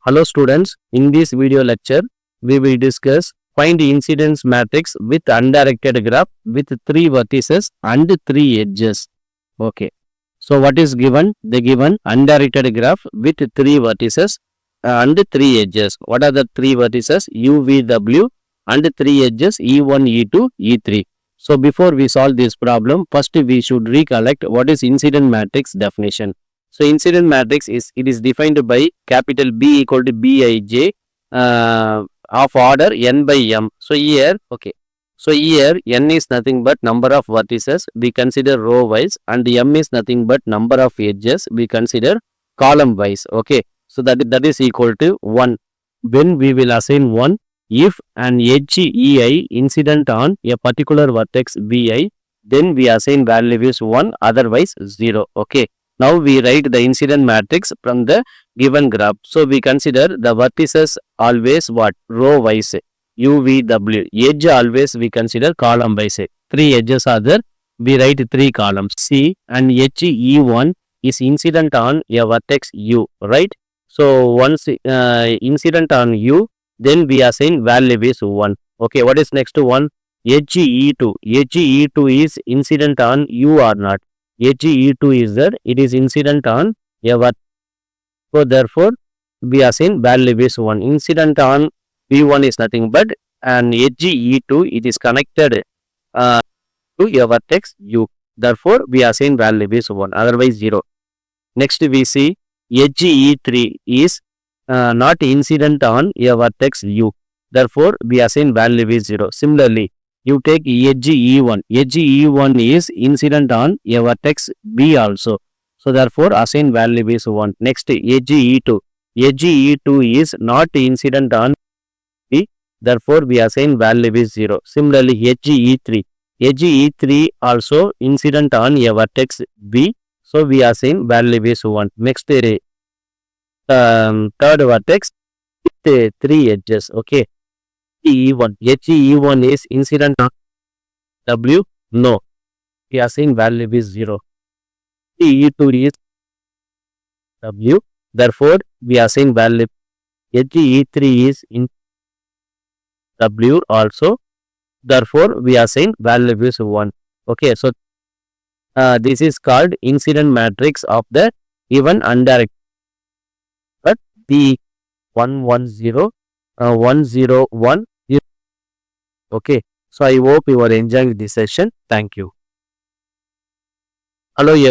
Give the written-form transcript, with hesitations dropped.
Hello students, in this video lecture, we will discuss find incidence matrix with undirected graph with 3 vertices and 3 edges. Okay. So what is given? They given undirected graph with 3 vertices and 3 edges. What are the 3 vertices? U, V, W and 3 edges E1, E2, E3. So before we solve this problem, first we should recollect what is incident matrix definition. So incident matrix is defined by capital B equal to Bij of order n by m. So here n is nothing but number of vertices we consider row wise, and m is nothing but number of edges we consider column wise. Okay, so that is equal to 1. When we will assign 1 if an edge ei incident on a particular vertex vi, then we assign value is 1, otherwise 0. Okay. Now we write the incident matrix from the given graph. So we consider the vertices always what? Row wise. U, V, W. Edge always we consider column wise. 3 edges are there. We write 3 columns. C and edge E1 is incident on a vertex U, right? So once incident on U, then we assign value is 1. Okay, what is next to 1? Edge E2. Edge E2 is incident on U or not? Edge E2 is there, it is incident on a vertex. So therefore, we assign value is 1. Incident on V1 is nothing but an edge E2, it is connected to a vertex U. Therefore, we assign value is 1, otherwise 0. Next we see edge E3 is not incident on a vertex U. Therefore, we assign value is 0. Similarly, you take edge E1. Edge E1 is incident on a vertex B also. So therefore, assign value is 1. Next, edge E2. Edge E2 is not incident on B. Therefore, we assign value is 0. Similarly, edge E3. Edge E3 also incident on a vertex B. So we assign value is 1. Next, third vertex with 3 edges. Okay. E1. Edge E1 is incident on W? No. We are saying value is 0. E2 is W. Therefore, we are saying value. Edge E3 is in W also. Therefore, we are saying value is 1. Okay. So, this is called incident matrix of the given undirected. But the 1 1 0 1 0 1. Okay, so I hope you are enjoying this session. Thank you. Hello everyone.